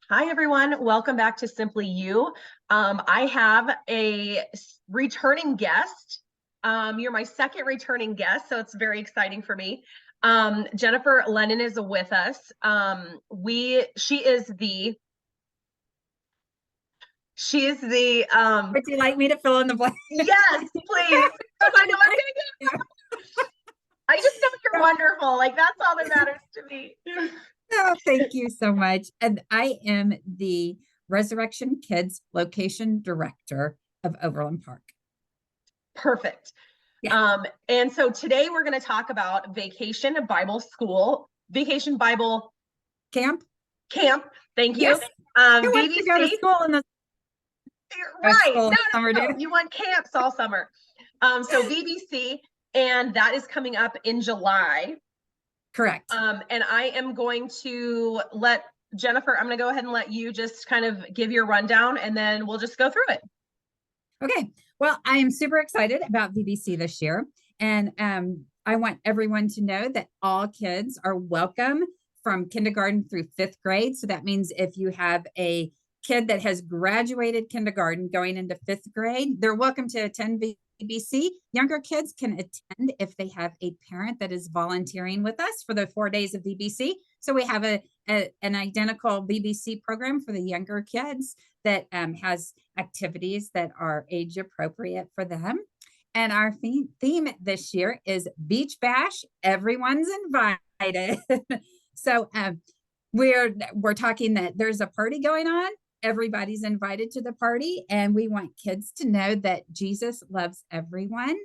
Hi, everyone. Welcome back to Simply You. I have a returning guest. You're my second returning guest, so it's very exciting for me. Jennifer Lennan is with us. She is the Would you like me to fill in the blank? yes, please, because I know I'm gonna get. I just know you're wonderful. Like that's all that matters to me. Oh, thank you so much. And I am the Resurrection Kids Location Director of Overland Park. Perfect. Yeah. And so today we're going to talk about Vacation Bible Camp? Camp. Thank you. Yes. Who wants to go to VBC. school in the Right. school in the summer, No. dude? You want camps all summer. So VBC, and that is coming up in July. Correct. And I am going to let Jennifer, I'm going to go ahead and let you just kind of give your rundown and then we'll just go through it. Okay. Well, I am super excited about VBC this year. And I want everyone to know that all kids are welcome from kindergarten through fifth grade. So that means if you have a kid that has graduated kindergarten going into fifth grade, they're welcome to attend VBC. Younger kids can attend if they have a parent that is volunteering with us for the 4 days of VBC. So we have an identical VBC program for the younger kids that has activities that are age appropriate for them. And our theme this year is Beach Bash. Everyone's invited. So we're talking that there's a party going on. Everybody's invited to the party, and we want kids to know that Jesus loves everyone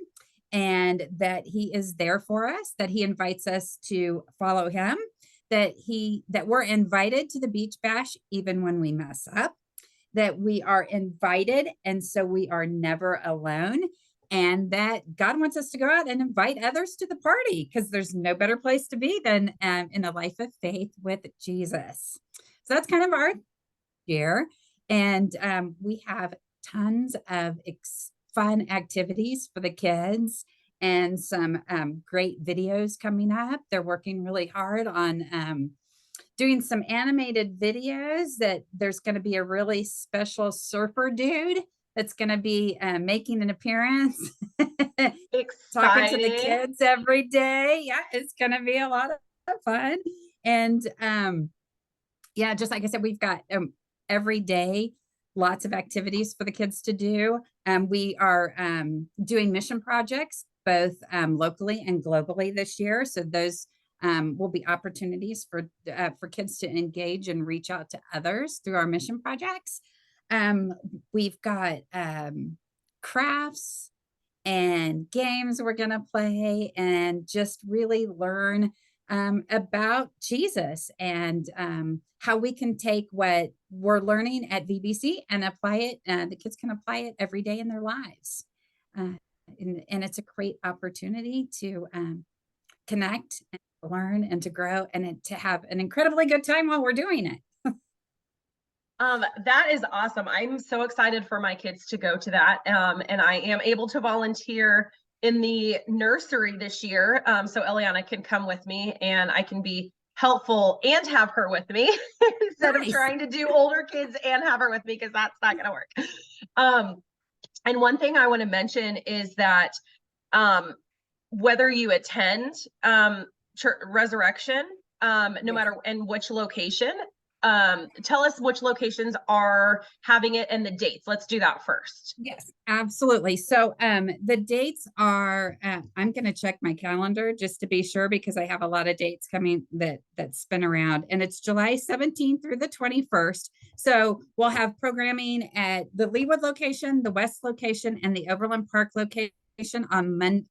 and that he is there for us, that he invites us to follow him, that we're invited to the Beach Bash even when we mess up, that we are invited and so we are never alone, and that God wants us to go out and invite others to the party because there's no better place to be than in a life of faith with Jesus. So that's kind of our year. And we have tons of fun activities for the kids and some great videos coming up. They're working really hard on doing some animated videos. That there's going to be a really special surfer dude that's going to be making an appearance. Talking to the kids every day. Yeah, it's going to be a lot of fun. And yeah, just like I said, we've got every day lots of activities for the kids to do. We are doing mission projects both locally and globally this year. So those will be opportunities for kids to engage and reach out to others through our mission projects. We've got crafts and games we're going to play and just really learn about Jesus and how we can take what we're learning at VBC and apply it. The kids can apply it every day in their lives. And it's a great opportunity to connect and learn and to grow and to have an incredibly good time while we're doing it. That is awesome. I'm so excited for my kids to go to that. And I am able to volunteer in the nursery this year. So Eliana can come with me and I can be helpful and have her with me instead of trying to do older kids and have her with me, because that's not going to work. And one thing I want to mention is that whether you attend Resurrection, no matter in which location, tell us which locations are having it and the dates. Let's do that first. Yes, absolutely. So the dates are, I'm going to check my calendar just to be sure, because I have a lot of dates coming that spin around, and it's July 17th through the 21st. So we'll have programming at the Leawood location, the West location, and the Overland Park location on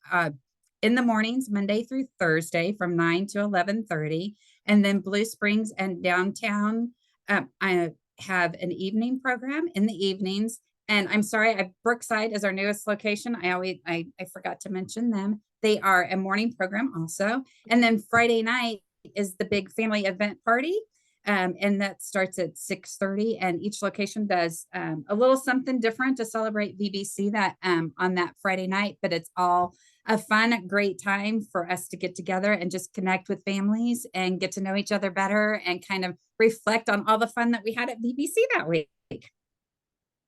in the mornings, Monday through Thursday from 9 to 11:30. And then Blue Springs and downtown, I have an evening program in the evenings. And I'm sorry, Brookside is our newest location. I forgot to mention them. They are a morning program also. And then Friday night is the big family event party. And that starts at 6:30. And each location does a little something different to celebrate VBC that on that Friday night, but it's all a fun, great time for us to get together and just connect with families and get to know each other better and kind of reflect on all the fun that we had at VBC that week.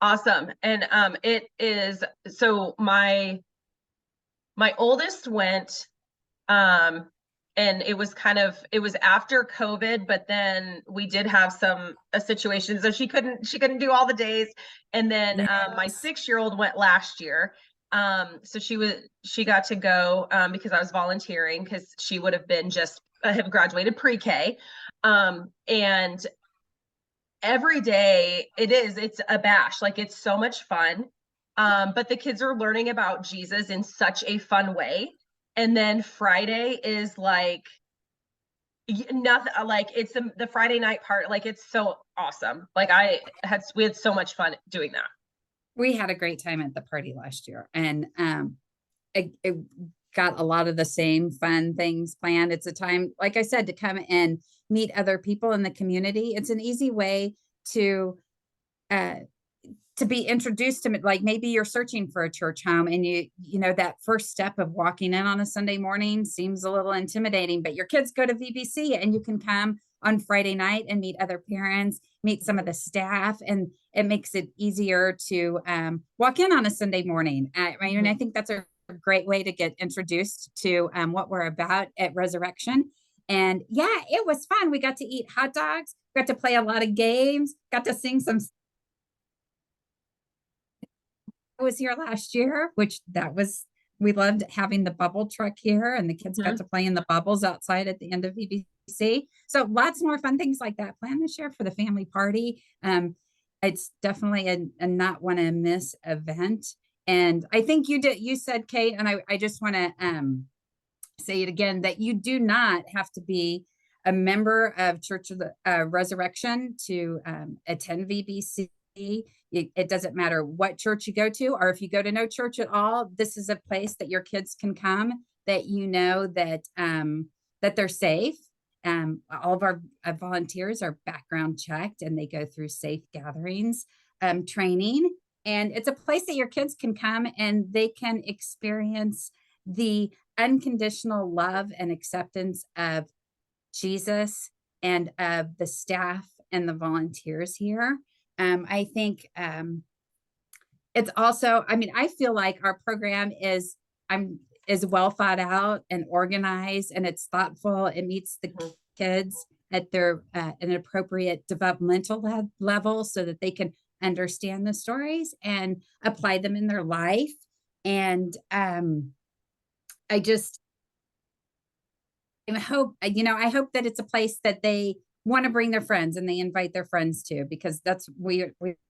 Awesome. And it is, so my oldest went, and it was after COVID, but then we did have a situation, so she couldn't do all the days. And then my 6-year-old went last year. So she got to go because I was volunteering, because she would have been have graduated pre-K. And every day it's a bash, like it's so much fun. But the kids are learning about Jesus in such a fun way. And then Friday is like nothing, like it's the Friday night part, like it's so awesome. Like we had so much fun doing that. We had a great time at the party last year, and it got a lot of the same fun things planned. It's a time, like I said, to come and meet other people in the community. It's an easy way to be introduced to, like, maybe you're searching for a church home, and you know, that first step of walking in on a Sunday morning seems a little intimidating, but your kids go to VBC and you can come on Friday night and meet other parents, meet some of the staff, and it makes it easier to walk in on a Sunday morning. I mean, I think that's a great way to get introduced to what we're about at Resurrection. And yeah, it was fun. We got to eat hot dogs, got to play a lot of games, got to sing some. I was here last year, we loved having the bubble truck here, and the kids got to play in the bubbles outside at the end of VBC. So lots more fun things like that planned this year for the family party. It's definitely a not want to miss event. And I think you said, Kate, and I just want to say it again, that you do not have to be a member of Church of the Resurrection to attend VBC. It doesn't matter what church you go to, or if you go to no church at all, this is a place that your kids can come, that you know that that they're safe. All of our volunteers are background checked, and they go through safe gatherings training. And it's a place that your kids can come and they can experience the unconditional love and acceptance of Jesus and of the staff and the volunteers here. I think it's also, I mean, I feel like our program is well thought out and organized, and it's thoughtful. It meets the kids at their an appropriate developmental level, so that they can understand the stories and apply them in their life. And I hope that it's a place that they want to bring their friends and they invite their friends to, because that's, we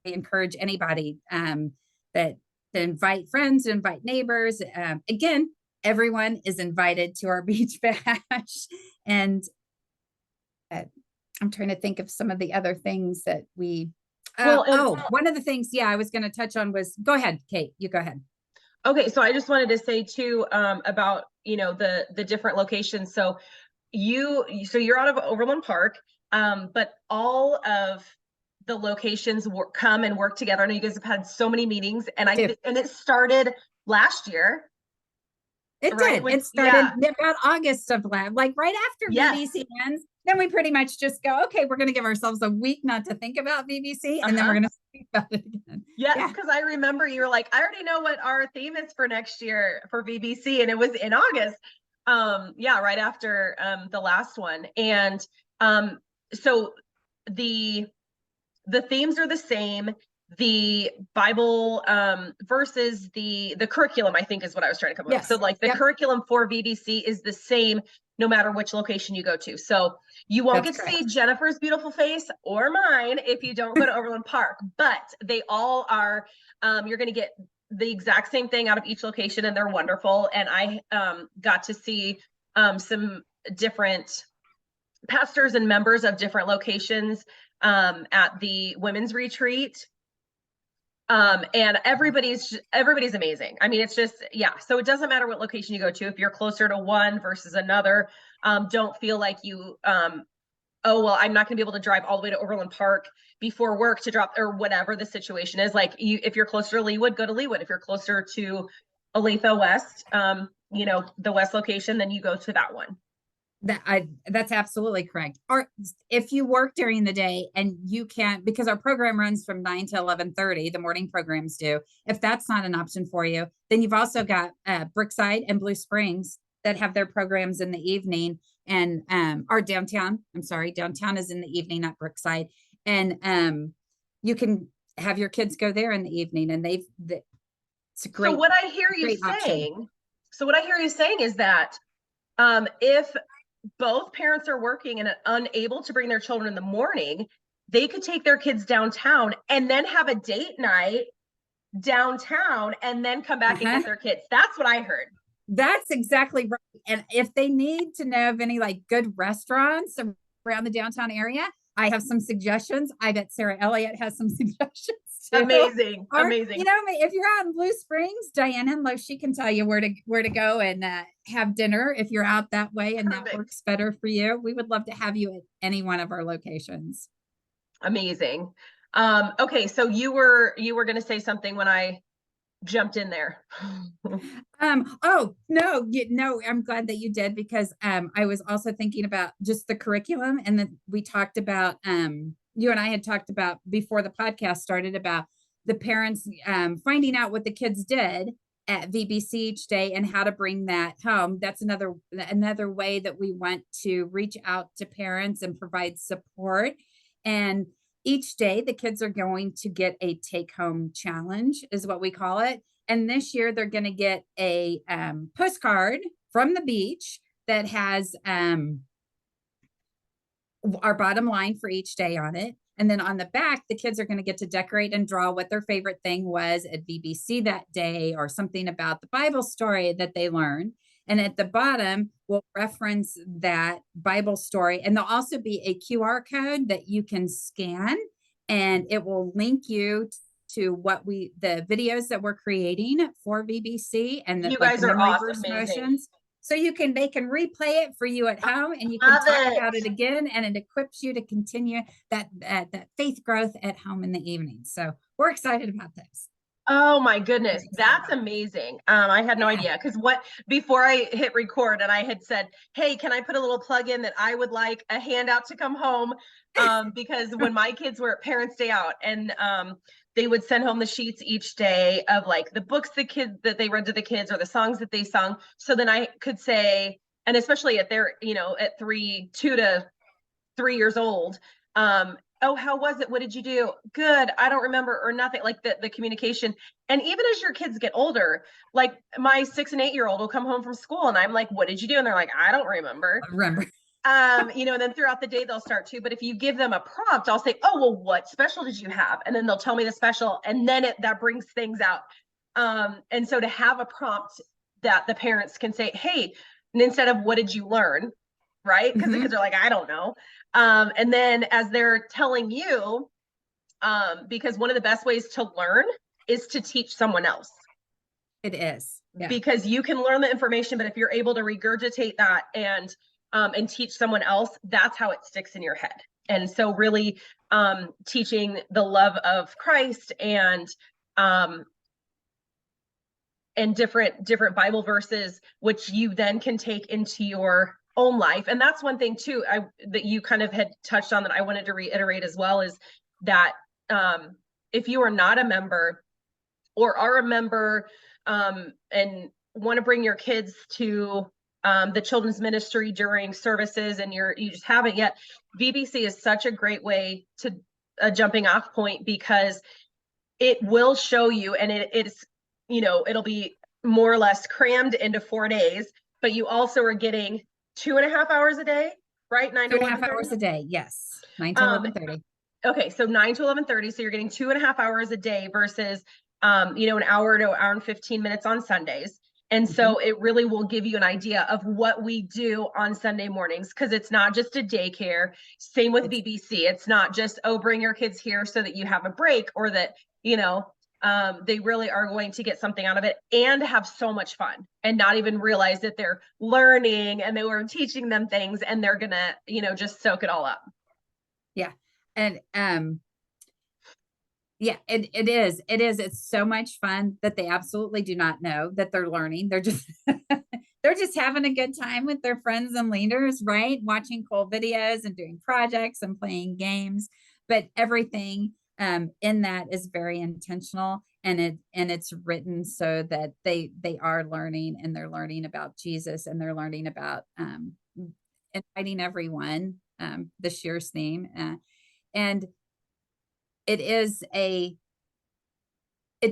encourage anybody that invite friends, invite neighbors. Again, everyone is invited to our beach bash. And I'm trying to think of some of the other things that we, one of the things, I was going to touch on was, go ahead, Kate, you go ahead. Okay. So I just wanted to say too, about, the different locations. So you're out of Overland Park, but all of the locations come and work together. I know you guys have had so many meetings, and it started last year. It did. It started about August of like right after VBC ends. Then we pretty much just go, okay, we're going to give ourselves a week not to think about VBC, and then we're going to speak about it again. Yeah, because I remember you were like, I already know what our theme is for next year for VBC, and it was in August. Right after the last one. And so the themes are the same. The Bible versus the curriculum, I think, is what I was trying to come up with. So like the curriculum for VBC is the same no matter which location you go to. So you won't get to see Jennifer's beautiful face or mine if you don't go to Overland Park, but they all are, you're going to get the exact same thing out of each location, and they're wonderful. And I got to see some different pastors and members of different locations at the women's retreat. And everybody's amazing. I mean, it's just, so it doesn't matter what location you go to. If you're closer to one versus another, don't feel like you, oh, well, I'm not gonna be able to drive all the way to Overland Park before work to drop, or whatever the situation is. Like if you're closer to Leawood, go to Leawood. If you're closer to Olathe West, the west location, then you go to that one. That's absolutely correct. Or if you work during the day and you can't, because our program runs from 9 to 11:30, the morning programs do. If that's not an option for you, then you've also got Brookside and Blue Springs that have their programs in the evening, and our downtown. I'm sorry, downtown is in the evening, not Brookside, and you can have your kids go there in the evening, and it's a great. So what I hear you saying is that if both parents are working and unable to bring their children in the morning, they could take their kids downtown and then have a date night downtown and then come back and get their kids. That's what I heard. That's exactly right. And if they need to know of any like good restaurants around the downtown area, I have some suggestions. I bet Sarah Elliott has some suggestions too. Amazing. Or, amazing. If you're out in Blue Springs, Diana and Lo, she can tell you where to go and have dinner if you're out that way and that works better for you. We would love to have you at any one of our locations. Amazing. Okay, so you were going to say something when I jumped in there. Oh no, I'm glad that you did, because I was also thinking about just the curriculum, and then we talked about you and I had talked about before the podcast started about the parents finding out what the kids did at VBC each day and how to bring that home. That's another way that we want to reach out to parents and provide support. And each day the kids are going to get a take-home challenge, is what we call it. And this year they're going to get a postcard from the beach that has our bottom line for each day on it. And then on the back, the kids are going to get to decorate and draw what their favorite thing was at VBC that day, or something about the Bible story that they learned. And at the bottom, we'll reference that Bible story. And there'll also be a QR code that you can scan, and it will link you to the videos that we're creating for VBC, and you guys are awesome. Motions. So they can replay it for you at home, and you can talk about it again, and it equips you to continue that faith growth at home in the evening. So we're excited about this. Oh my goodness, that's amazing. I had no idea, because before I hit record and I had said, hey, can I put a little plug in that I would like a handout to come home? Because when my kids were at Parents' Day Out, and they would send home the sheets each day of like the books that they read to the kids, or the songs that they sung. So then I could say, and especially at their, at 2 to 3 years old, oh, how was it? What did you do? Good. I don't remember, or nothing, like the communication. And even as your kids get older, like my 6 and 8 year old will come home from school and I'm like, what did you do? And they're like, I don't remember. And then throughout the day they'll start to, but if you give them a prompt, I'll say, oh, well, what special did you have? And then they'll tell me the special, and then that brings things out. And so to have a prompt that the parents can say, hey, and instead of what did you learn? Right? Because the kids are like, I don't know. And then as they're telling you, because one of the best ways to learn is to teach someone else. It is. Yeah. Because you can learn the information, but if you're able to regurgitate that and teach someone else, that's how it sticks in your head. And so really teaching the love of Christ and different Bible verses, which you then can take into your own life. And that's one thing too, that you kind of had touched on that I wanted to reiterate as well, is that if you are not a member or are a member and want to bring your kids to the children's ministry during services and you just haven't yet, VBC is such a great way to a jumping off point, because it will show you, and it's it'll be more or less crammed into 4 days, but you also are getting 2.5 hours a day, right? 9 to 11:30 hours a day. Yes. 9 to 11:30. Okay. So 9 to 11:30. So you're getting 2.5 hours a day versus, an hour to hour and 15 minutes on Sundays. And so it really will give you an idea of what we do on Sunday mornings, because it's not just a daycare. Same with VBC. It's not just, oh, bring your kids here so that you have a break, or that, they really are going to get something out of it and have so much fun and not even realize that they're learning, and they were teaching them things, and they're gonna, just soak it all up. Yeah. And yeah, it is. It's so much fun that they absolutely do not know that they're learning. They're just they're just having a good time with their friends and leaders, right? Watching cool videos and doing projects and playing games. But everything in that is very intentional, and it's written so that they are learning, and they're learning about Jesus, and they're learning about inviting everyone, this year's theme. And it is it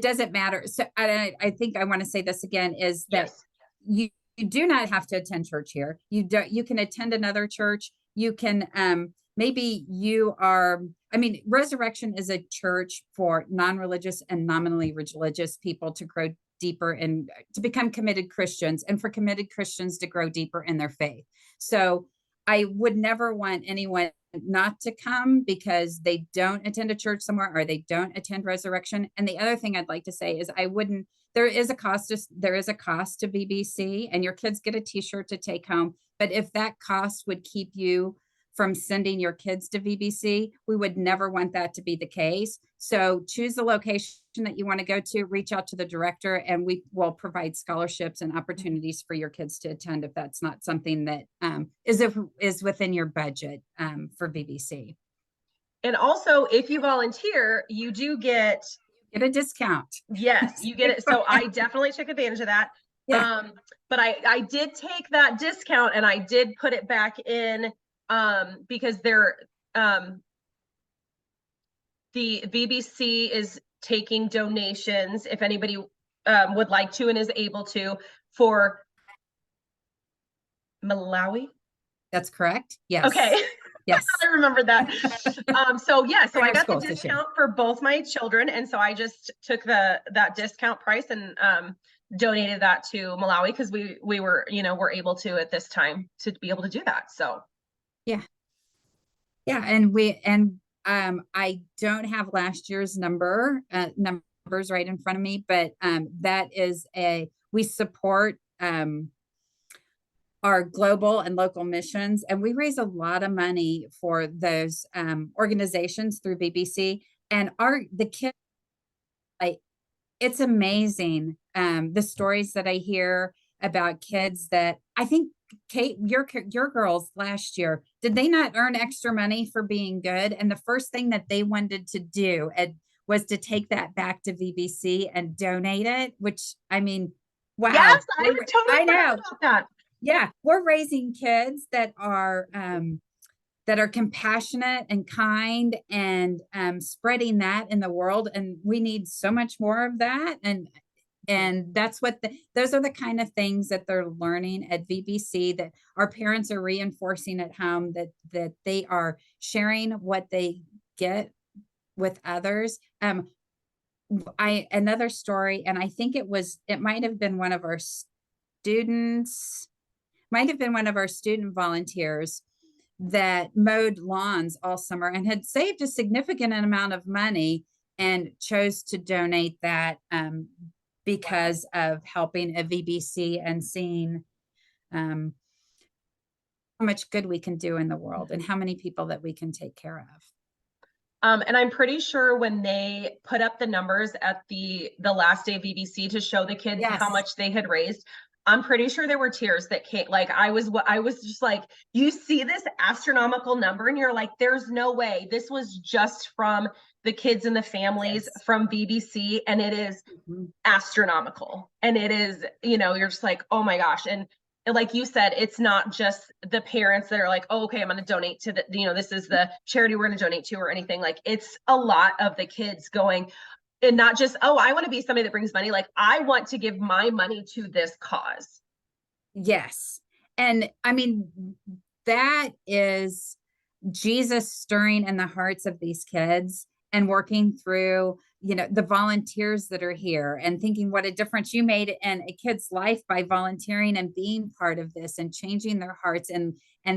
doesn't matter. So I think I want to say this again, is that Yes. you do not have to attend church here. You can attend another church. You can, maybe you are, I mean, Resurrection is a church for non-religious and nominally religious people to grow deeper and to become committed Christians, and for committed Christians to grow deeper in their faith. So I would never want anyone not to come because they don't attend a church somewhere, or they don't attend Resurrection. And the other thing I'd like to say is there is a cost to VBC, and your kids get a t-shirt to take home. But if that cost would keep you from sending your kids to VBC, we would never want that to be the case. So choose the location that you want to go to, reach out to the director, and we will provide scholarships and opportunities for your kids to attend if that's not something that is within your budget for VBC. And also, if you volunteer, you do get a discount. Yes, you get it. So I definitely took advantage of that. Yeah. But I did take that discount and I did put it back in because the VBC is taking donations if anybody would like to and is able to, for Malawi. That's correct. Yes. Okay. Yes. I remember that. So I got the schools this year. discount for both my children, and so I just took that discount price and donated that to Malawi because we were we're able to at this time to be able to do that. So yeah, and I don't have last year's numbers right in front of me, but that is we support our global and local missions, and we raise a lot of money for those organizations through VBC. And the kids, it's amazing the stories that I hear about kids that I think, Kate, your girls last year, did they not earn extra money for being good? And the first thing that they wanted to do was to take that back to VBC and donate it, which, I mean, wow. Yes, I totally know about that. Yeah, we're raising kids that are compassionate and kind, and spreading that in the world. And we need so much more of that. And that's what those are the kind of things that they're learning at VBC, that our parents are reinforcing at home, that they are sharing what they get with others. Another story, and I think it might have been one of our student volunteers that mowed lawns all summer and had saved a significant amount of money and chose to donate that because of helping a VBC and seeing how much good we can do in the world and how many people that we can take care of. And I'm pretty sure when they put up the numbers at the last day of VBC to show the kids how much they had raised, I'm pretty sure there were tears that came. Like I was just like, you see this astronomical number and you're like, there's no way this was just from the kids and the families from VBC, and it is astronomical. And it is, you're just like, oh my gosh. And like you said, it's not just the parents that are like, oh, okay, I'm going to donate to this is the charity we're going to donate to or anything. Like, it's a lot of the kids going, and not just, oh, I want to be somebody that brings money. Like, I want to give my money to this cause. Yes. And I mean, that is Jesus stirring in the hearts of these kids and working through, the volunteers that are here, and thinking what a difference you made in a kid's life by volunteering and being part of this and changing their hearts and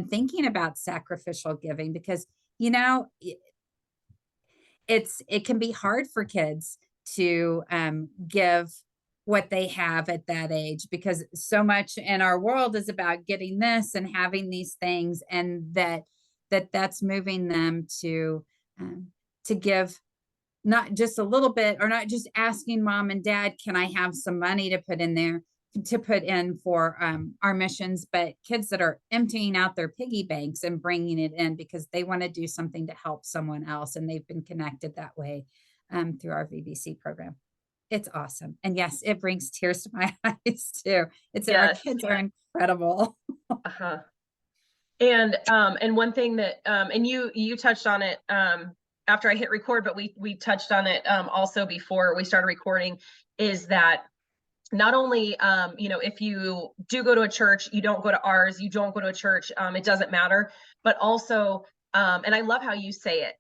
thinking about sacrificial giving, because, it can be hard for kids to give what they have at that age, because so much in our world is about getting this and having these things, and that's moving them to give not just a little bit, or not just asking mom and dad, can I have some money to put in there? to put in for our missions, but kids that are emptying out their piggy banks and bringing it in because they want to do something to help someone else. And they've been connected that way through our VBC program. It's awesome. And yes, it brings tears to my eyes too. Our Yes. kids are incredible. Uh-huh. And one thing that and you touched on it after I hit record, but we touched on it also before we started recording, is that not only if you do go to a church, you don't go to ours, you don't go to a church, it doesn't matter, but also and I love how you say it,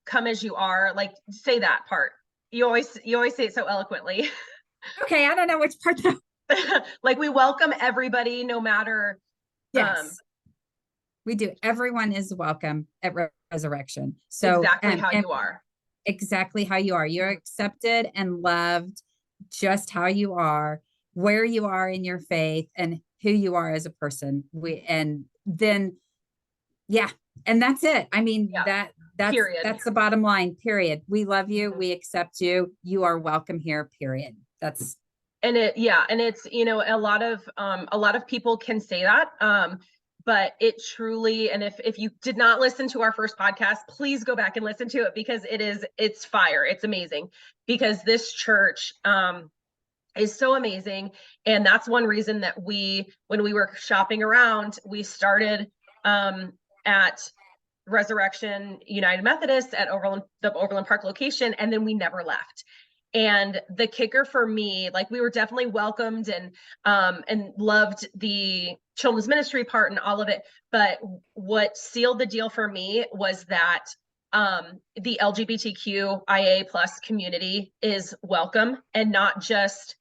come as you are, like say that part. You always say it so eloquently. Okay, I don't know which part though. Like we welcome everybody no matter. Yes. We do. Everyone is welcome at Resurrection. So exactly how you are. Exactly how you are. You're accepted and loved just how you are, where you are in your faith, and who you are as a person. And that's it. I mean, that's the bottom line, period. We love you. We accept you. You are welcome here, period. And it's, a lot of people can say that. But it truly, and if you did not listen to our first podcast, please go back and listen to it, because it's fire. It's amazing, because this church is so amazing. And that's one reason that when we were shopping around, we started at Resurrection United Methodist at the Overland Park location, and then we never left. And the kicker for me, like we were definitely welcomed and loved the children's ministry part and all of it. But what sealed the deal for me was that the LGBTQIA plus community is welcome and not just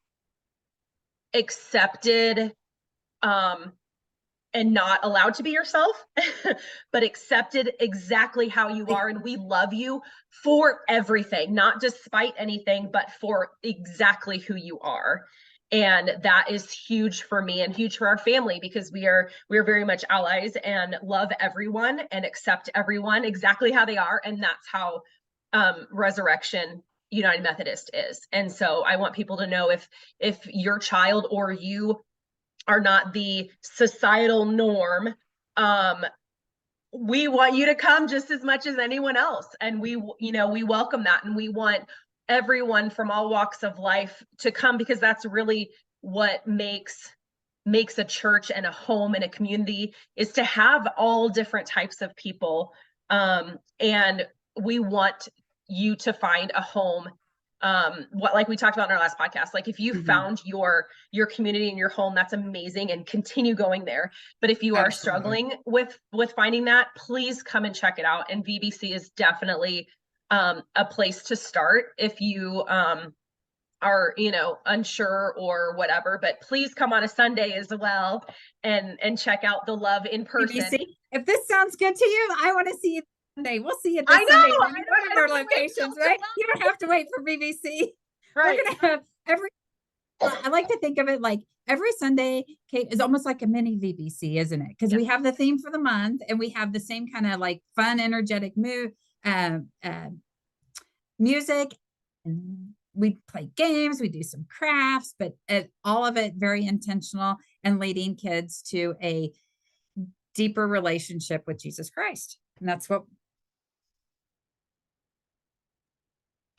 accepted and not allowed to be yourself, but accepted exactly how you are. And we love you for everything, not despite anything, but for exactly who you are. And that is huge for me and huge for our family, because we are very much allies and love everyone and accept everyone exactly how they are. And that's how Resurrection United Methodist is. And so I want people to know, if your child or you are not the societal norm, we want you to come just as much as anyone else. And we welcome that. And we want everyone from all walks of life to come, because that's really what makes a church and a home and a community, is to have all different types of people. And we want you to find a home, like we talked about in our last podcast. Like if you found your community and your home, that's amazing, and continue going there. But if you are struggling with finding that, please come and check it out. And VBC is definitely a place to start if you are unsure or whatever. But please come on a Sunday as well and check out the love in person. VBC, if this sounds good to you, I want to see you Sunday. We'll see you this Sunday. One of our locations, right? You don't have to wait for VBC. Right. We're gonna have I like to think of it like every Sunday, Kate, is almost like a mini VBC, isn't it? Because we have the theme for the month, and we have the same kind of like fun, energetic music. And we play games, we do some crafts, but all of it very intentional and leading kids to a deeper relationship with Jesus Christ. And that's what.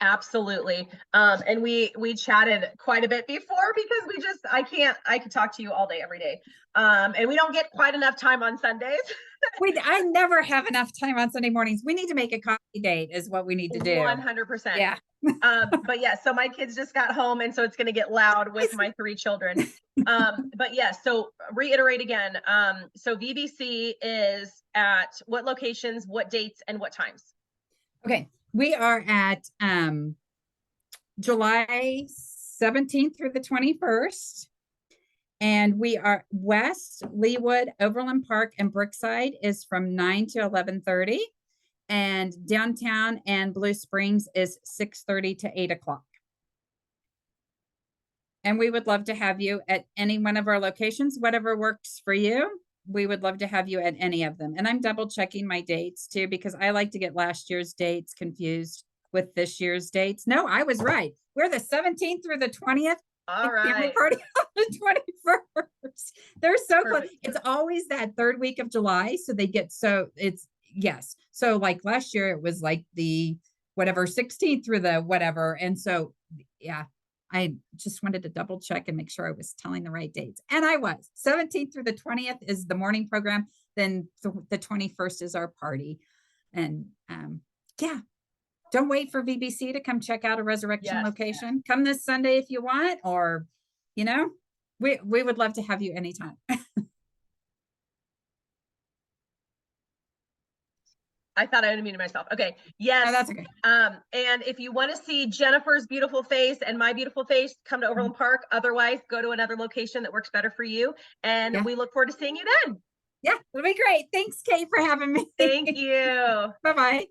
Absolutely. And we chatted quite a bit before, because I could talk to you all day, every day. And we don't get quite enough time on Sundays. I never have enough time on Sunday mornings. We need to make a coffee date is what we need to do. 100%. Yeah. But yeah, so my kids just got home, and so it's going to get loud with my 3 children. But yeah, so reiterate again. So VBC is at what locations, what dates, and what times? Okay. We are at July 17th through the 21st. And we are West, Leawood, Overland Park, and Brookside is from 9 to 11:30. And downtown and Blue Springs is 6:30 to 8 o'clock. And we would love to have you at any one of our locations, whatever works for you. We would love to have you at any of them. And I'm double checking my dates too, because I like to get last year's dates confused with this year's dates. No, I was right. We're the 17th through the 20th. All family right. party on the 21st. They're so close. Perfect. It's always that third week of July. So they get yes. So like last year, it was like the whatever 16th through the whatever. And so, yeah, I just wanted to double check and make sure I was telling the right dates. And I was. 17th through the 20th is the morning program. Then the 21st is our party. And yeah, don't wait for VBC to come check out a resurrection Yes. location. Come this Sunday if you want, or, you know, we would love to have you anytime. I thought I unmuted myself. Okay. Yes. No, that's okay. And if you want to see Jennifer's beautiful face and my beautiful face, come to Overland Park. Otherwise, go to another location that works better for you. And Yeah. we look forward to seeing you then. Yeah, it'll be great. Thanks, Kate, for having me. Thank you. Bye-bye.